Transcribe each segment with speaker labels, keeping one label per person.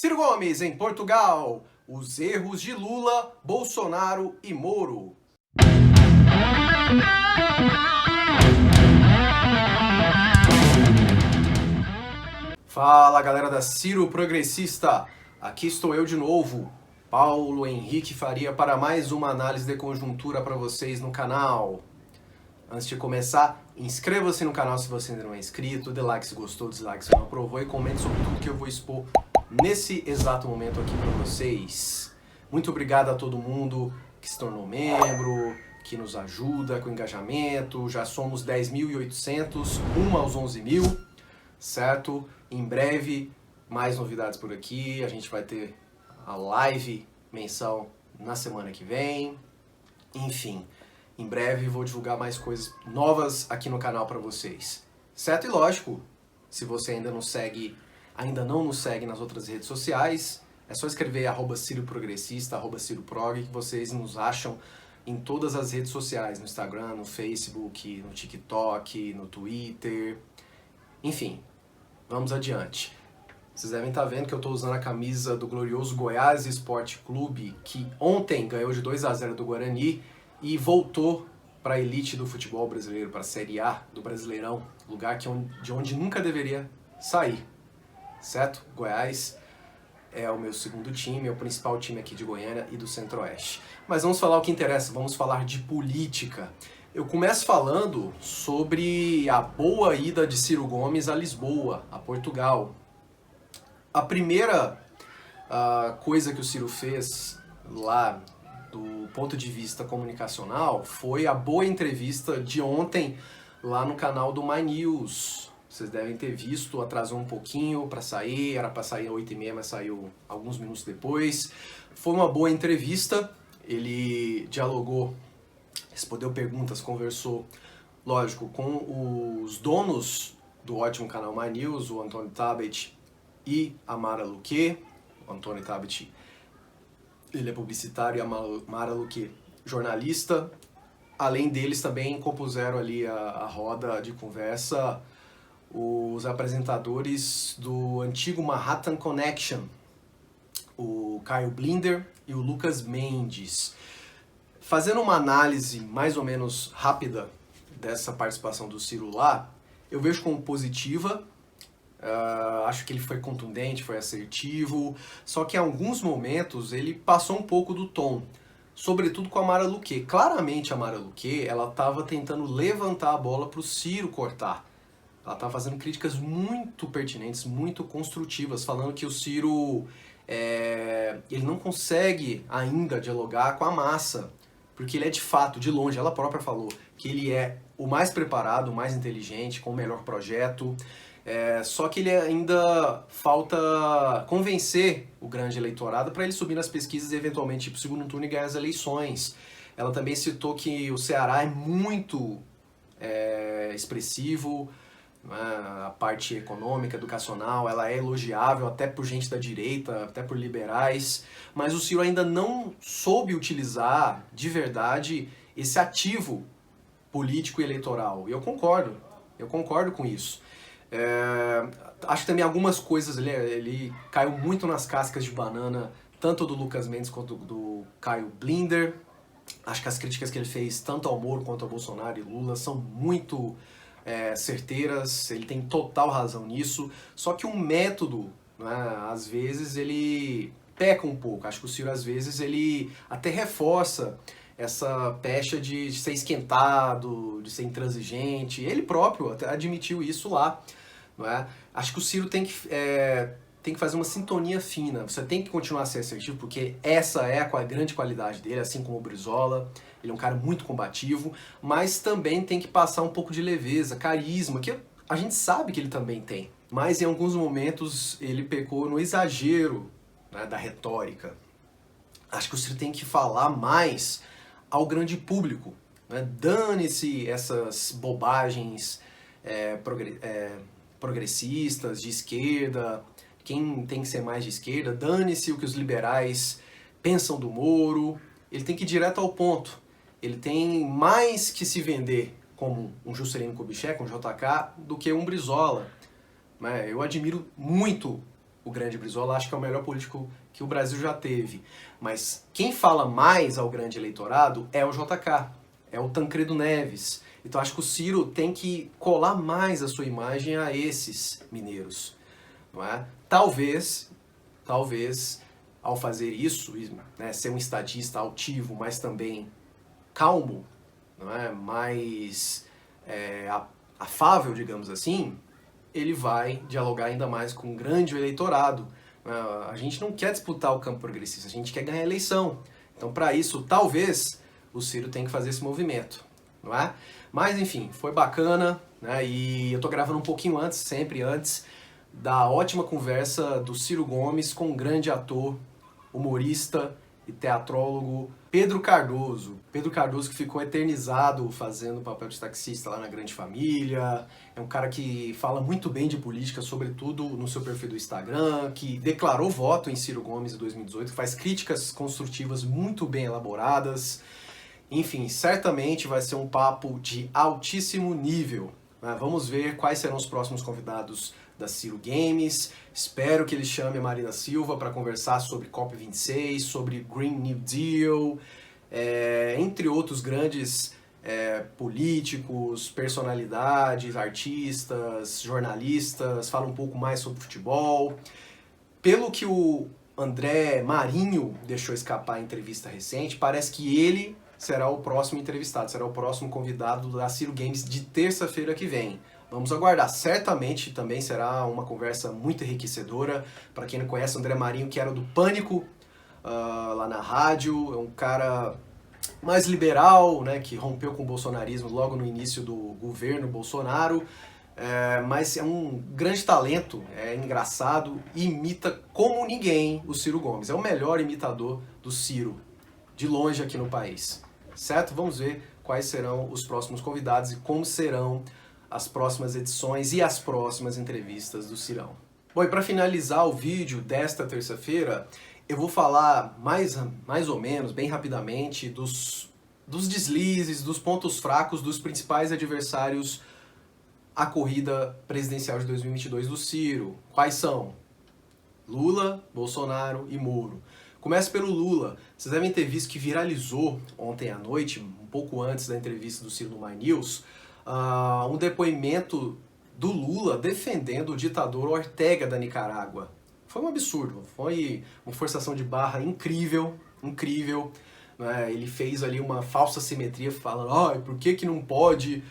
Speaker 1: Ciro Gomes, em Portugal. Os erros de Lula, Bolsonaro e Moro. Fala, galera da Ciro Progressista. Aqui estou eu de novo, Paulo Henrique Faria, para mais uma análise de conjuntura para vocês no canal. Antes de começar, inscreva-se no canal se você ainda não é inscrito, dê like se gostou, dislike se não aprovou e comente sobre tudo que eu vou expor nesse exato momento aqui para vocês. Muito obrigado a todo mundo que se tornou membro, que nos ajuda com engajamento. Já somos 10.800, rumo aos 11.000, certo? Em breve, mais novidades por aqui. A gente vai ter a live mensal na semana que vem. Enfim, em breve vou divulgar mais coisas novas aqui no canal para vocês. Certo? E lógico, se você ainda não nos segue nas outras redes sociais, é só escrever @CiroProgressista, @CiroProg, que vocês nos acham em todas as redes sociais, no Instagram, no Facebook, no TikTok, no Twitter, enfim, vamos adiante. Vocês devem estar vendo que eu estou usando a camisa do glorioso Goiás Esporte Clube, que ontem ganhou de 2-0 do Guarani e voltou para a elite do futebol brasileiro, para a Série A do Brasileirão, lugar de onde nunca deveria sair, certo? Goiás é o meu segundo time, é o principal time aqui de Goiânia e do Centro-Oeste. Mas vamos falar o que interessa, vamos falar de política. Eu começo falando sobre a boa ida de Ciro Gomes a Lisboa, a Portugal. A primeira coisa que o Ciro fez lá, do ponto de vista comunicacional, foi a boa entrevista de ontem lá no canal do My News. Vocês devem ter visto, atrasou um pouquinho para sair, era para sair às 8h30, mas saiu alguns minutos depois. Foi uma boa entrevista, ele dialogou, respondeu perguntas, conversou, lógico, com os donos do ótimo canal My News, o Antônio Tabet e a Mara Luque. O Antônio Tabet, ele é publicitário, e a Mara Luque, jornalista. Além deles também compuseram ali a roda de conversa os apresentadores do antigo Manhattan Connection, o Caio Blinder e o Lucas Mendes. Fazendo uma análise mais ou menos rápida dessa participação do Ciro lá, eu vejo como positiva. Acho que ele foi contundente, foi assertivo, só que em alguns momentos ele passou um pouco do tom, sobretudo com a Mara Luque. Claramente a Mara Luque, ela estava tentando levantar a bola para o Ciro cortar. Ela estava fazendo críticas muito pertinentes, muito construtivas, falando que o Ciro ele não consegue ainda dialogar com a massa, porque ele é de fato, de longe, ela própria falou, que ele é o mais preparado, o mais inteligente, com o melhor projeto, só que ele ainda falta convencer o grande eleitorado para ele subir nas pesquisas e eventualmente ir para o segundo turno e ganhar as eleições. Ela também citou que o Ceará é muito expressivo, a parte econômica, educacional, ela é elogiável até por gente da direita, até por liberais, mas o Ciro ainda não soube utilizar de verdade esse ativo político e eleitoral. E eu concordo com isso. Acho que também algumas coisas ele caiu muito nas cascas de banana, tanto do Lucas Mendes quanto do Caio Blinder. Acho que as críticas que ele fez tanto ao Moro quanto ao Bolsonaro e Lula são muito certeiras, ele tem total razão nisso, só que o método, né, às vezes ele peca um pouco. Acho que o Ciro às vezes ele até reforça essa pecha de ser esquentado, de ser intransigente. Ele próprio até admitiu isso lá, não é? Acho que o Ciro tem que fazer uma sintonia fina. Você tem que continuar a ser assertivo, porque essa é a grande qualidade dele, assim como o Brizola. Ele é um cara muito combativo, mas também tem que passar um pouco de leveza, carisma, que a gente sabe que ele também tem. Mas em alguns momentos ele pecou no exagero, né, da retórica. Acho que o Ciro tem que falar mais ao grande público, né? Dane-se essas bobagens progressistas, de esquerda, quem tem que ser mais de esquerda, dane-se o que os liberais pensam do Moro. Ele tem que ir direto ao ponto. Ele tem mais que se vender como um Juscelino Kubitschek, um JK, do que um Brizola. Eu admiro muito o grande Brizola, acho que é o melhor político que o Brasil já teve. Mas quem fala mais ao grande eleitorado é o JK, é o Tancredo Neves. Então acho que o Ciro tem que colar mais a sua imagem a esses mineiros, não é? Talvez, ao fazer isso, né, ser um estadista altivo, mas também calmo, não é? Mais afável, digamos assim, ele vai dialogar ainda mais com um grande eleitorado. A gente não quer disputar o campo progressista, a gente quer ganhar a eleição. Então, para isso, talvez o Ciro tenha que fazer esse movimento, não é? Mas, enfim, foi bacana, né? E eu tô gravando um pouquinho antes, sempre antes, da ótima conversa do Ciro Gomes com um grande ator, humorista e teatrólogo Pedro Cardoso. Pedro Cardoso que ficou eternizado fazendo o papel de taxista lá na Grande Família. É um cara que fala muito bem de política, sobretudo no seu perfil do Instagram, que declarou voto em Ciro Gomes em 2018, que faz críticas construtivas muito bem elaboradas. Enfim, certamente vai ser um papo de altíssimo nível. Vamos ver quais serão os próximos convidados da Ciro Games. Espero que ele chame a Marina Silva para conversar sobre COP26, sobre Green New Deal, entre outros grandes políticos, personalidades, artistas, jornalistas. Fala um pouco mais sobre futebol. Pelo que o André Marinho deixou escapar em entrevista recente, parece que ele será o próximo entrevistado, será o próximo convidado da Ciro Games de terça-feira que vem. Vamos aguardar. Certamente também será uma conversa muito enriquecedora. Para quem não conhece, André Marinho, que era do Pânico, lá na rádio, é um cara mais liberal, né, que rompeu com o bolsonarismo logo no início do governo Bolsonaro, mas é um grande talento, é engraçado e imita como ninguém o Ciro Gomes. É o melhor imitador do Ciro, de longe aqui no país. Certo? Vamos ver quais serão os próximos convidados e como serão as próximas edições e as próximas entrevistas do Cirão. Bom, e para finalizar o vídeo desta terça-feira, eu vou falar mais ou menos, bem rapidamente, dos deslizes, dos pontos fracos dos principais adversários à corrida presidencial de 2022 do Ciro. Quais são? Lula, Bolsonaro e Moro. Começa pelo Lula. Vocês devem ter visto que viralizou ontem à noite, um pouco antes da entrevista do Ciro no My News, um depoimento do Lula defendendo o ditador Ortega da Nicarágua. Foi um absurdo, foi uma forçação de barra incrível, incrível. Né? Ele fez ali uma falsa simetria falando, por que não pode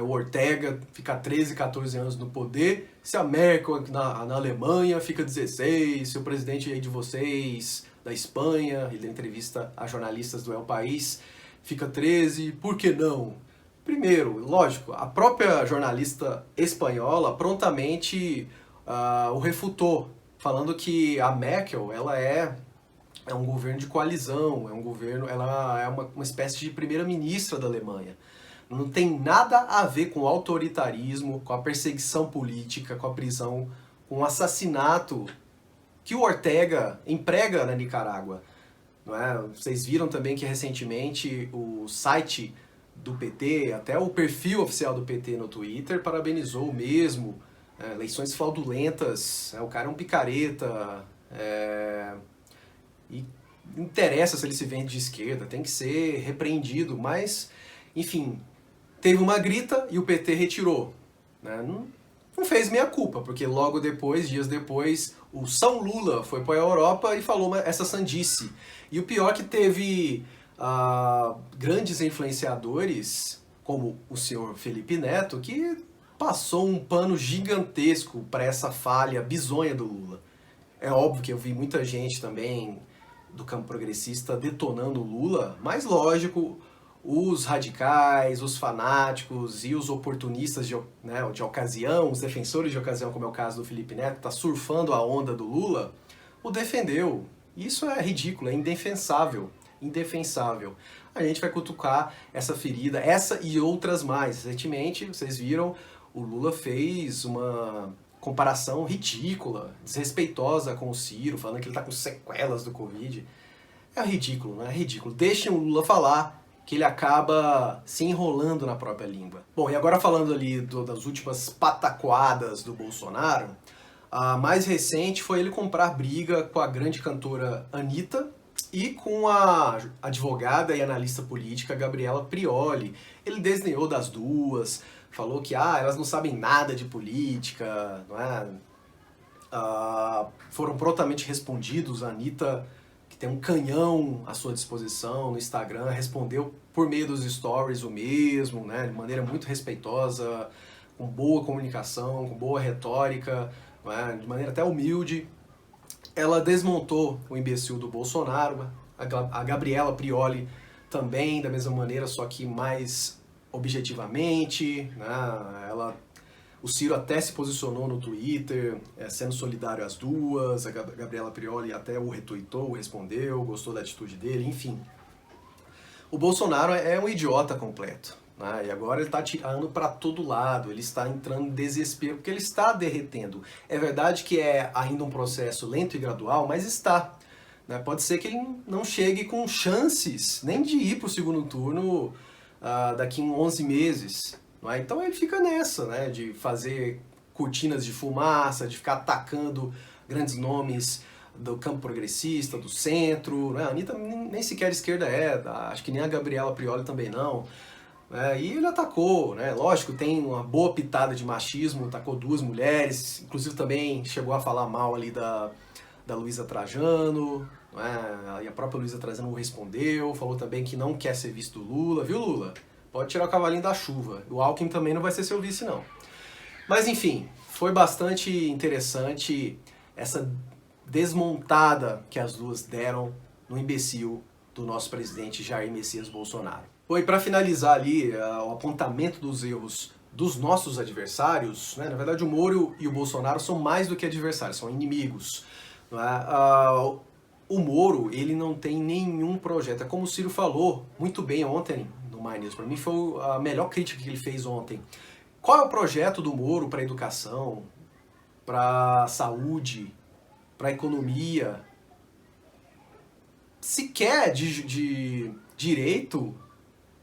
Speaker 1: o Ortega ficar 13, 14 anos no poder, se a Merkel na Alemanha fica 16, se o presidente aí de vocês da Espanha, e da entrevista a jornalistas do El País, fica 13, por que não? Primeiro, lógico, a própria jornalista espanhola prontamente o refutou, falando que a Merkel, ela é um governo de coalizão, ela é uma espécie de primeira-ministra da Alemanha. Não tem nada a ver com o autoritarismo, com a perseguição política, com a prisão, com o assassinato que o Ortega emprega na Nicarágua. Não é? Vocês viram também que recentemente o site do PT, até o perfil oficial do PT no Twitter, parabenizou o mesmo. Eleições fraudulentas, o cara é um picareta, e não interessa se ele se vende de esquerda, tem que ser repreendido, mas, enfim, teve uma grita e o PT retirou. Né? Não fez meia culpa, porque logo depois, dias depois, o São Lula foi para a Europa e falou essa sandice. E o pior é que teve grandes influenciadores, como o senhor Felipe Neto, que passou um pano gigantesco para essa falha bizonha do Lula. É óbvio que eu vi muita gente também do campo progressista detonando o Lula, mas lógico, os radicais, os fanáticos e os oportunistas de ocasião, os defensores de ocasião, como é o caso do Felipe Neto, que está surfando a onda do Lula, o defendeu. Isso é ridículo, é indefensável. Indefensável. A gente vai cutucar essa ferida, essa e outras mais. Recentemente, vocês viram, o Lula fez uma comparação ridícula, desrespeitosa com o Ciro, falando que ele está com sequelas do Covid. É ridículo, não é ridículo. Deixem o Lula falar, que ele acaba se enrolando na própria língua. Bom, e agora falando ali das últimas pataquadas do Bolsonaro, A mais recente foi ele comprar briga com a grande cantora Anitta e com a advogada e analista política Gabriela Prioli. Ele desdenhou das duas, falou que elas não sabem nada de política, não é? Foram prontamente respondidos. A Anitta, que tem um canhão à sua disposição no Instagram, respondeu por meio dos stories o mesmo, né? De maneira muito respeitosa, com boa comunicação, com boa retórica, né? De maneira até humilde. Ela desmontou o imbecil do Bolsonaro, a Gabriela Prioli também da mesma maneira, só que mais objetivamente, né? O Ciro até se posicionou no Twitter, sendo solidário às duas, a Gabriela Prioli até o retweetou, respondeu, gostou da atitude dele, enfim. O Bolsonaro é um idiota completo, né? E agora ele está tirando para todo lado, ele está entrando em desespero, porque ele está derretendo. É verdade que é ainda um processo lento e gradual, mas está. Né? Pode ser que ele não chegue com chances nem de ir para o segundo turno daqui a 11 meses. Não é? Então ele fica nessa, né? De fazer cortinas de fumaça, de ficar atacando grandes nomes do campo progressista, do centro, né? A Anitta nem sequer esquerda acho que nem a Gabriela Prioli também não. E ele atacou, né? Lógico, tem uma boa pitada de machismo, atacou duas mulheres, inclusive também chegou a falar mal ali da Luísa Trajano, né? E a própria Luísa Trajano respondeu, falou também que não quer ser visto do Lula, viu, Lula? Pode tirar o cavalinho da chuva. O Alckmin também não vai ser seu vice, não. Mas enfim, foi bastante interessante essa desmontada que as duas deram no imbecil do nosso presidente Jair Messias Bolsonaro. E para finalizar ali o apontamento dos erros dos nossos adversários, né? Na verdade o Moro e o Bolsonaro são mais do que adversários, são inimigos. O Moro, ele não tem nenhum projeto. É como o Ciro falou muito bem ontem no My News. Para mim foi a melhor crítica que ele fez ontem. Qual é o projeto do Moro para a educação, para a saúde, para a economia? Sequer de direito,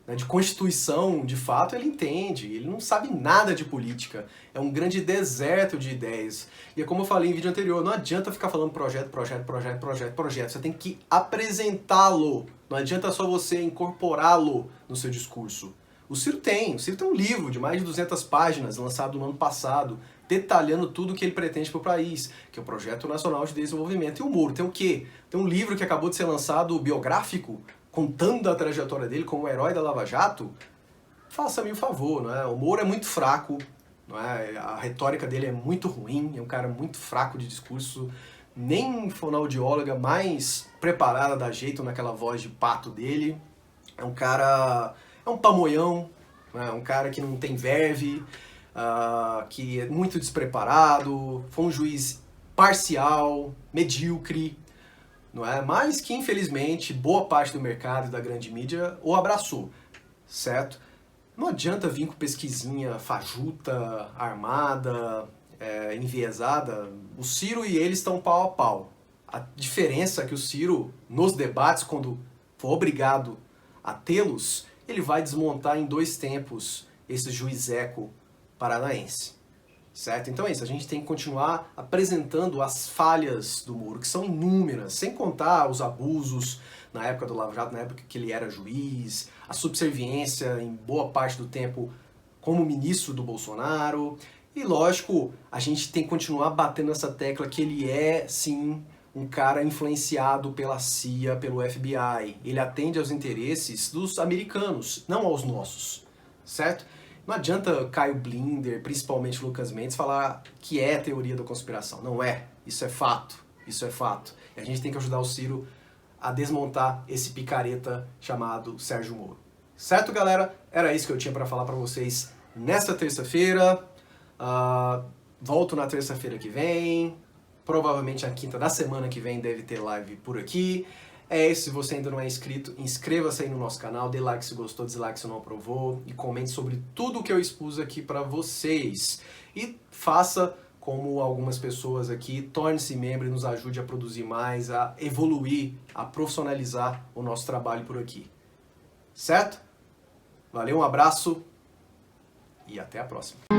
Speaker 1: né, de Constituição, de fato, ele entende. Ele não sabe nada de política. É um grande deserto de ideias. E é como eu falei em vídeo anterior, não adianta ficar falando projeto. Você tem que apresentá-lo. Não adianta só você incorporá-lo no seu discurso. O Ciro tem um livro de mais de 200 páginas, lançado no ano passado, detalhando tudo o que ele pretende para o país, que é o Projeto Nacional de Desenvolvimento. E o Moro tem o quê? Tem um livro que acabou de ser lançado, biográfico, contando a trajetória dele como herói da Lava Jato. Faça-me o favor, não é? O Moro é muito fraco, não é? A retórica dele é muito ruim, é um cara muito fraco de discurso, nem fonoaudióloga mais preparada dá jeito naquela voz de pato dele. É um cara... é um pamonhão, né? Um cara que não tem verve, que é muito despreparado, foi um juiz parcial, medíocre, não é? Mas que infelizmente boa parte do mercado e da grande mídia o abraçou, certo? Não adianta vir com pesquisinha fajuta, armada, enviesada. O Ciro e ele estão pau a pau. A diferença é que o Ciro, nos debates, quando for obrigado a tê-los, ele vai desmontar em 2 tempos esse juizeco paranaense, certo? Então é isso, a gente tem que continuar apresentando as falhas do Moro, que são inúmeras, sem contar os abusos na época do Lava Jato, na época que ele era juiz, a subserviência em boa parte do tempo como ministro do Bolsonaro, e lógico, a gente tem que continuar batendo nessa tecla que ele é, sim, um cara influenciado pela CIA, pelo FBI. Ele atende aos interesses dos americanos, não aos nossos, certo? Não adianta Caio Blinder, principalmente Lucas Mendes, falar que é teoria da conspiração. Não é. Isso é fato. Isso é fato. E a gente tem que ajudar o Ciro a desmontar esse picareta chamado Sérgio Moro. Certo, galera? Era isso que eu tinha para falar para vocês nesta terça-feira. Volto na terça-feira que vem. Provavelmente a quinta da semana que vem deve ter live por aqui. Se você ainda não é inscrito, inscreva-se aí no nosso canal, dê like se gostou, dislike se não aprovou e comente sobre tudo o que eu expus aqui para vocês. E faça como algumas pessoas aqui, torne-se membro e nos ajude a produzir mais, a evoluir, a profissionalizar o nosso trabalho por aqui. Certo? Valeu, um abraço e até a próxima.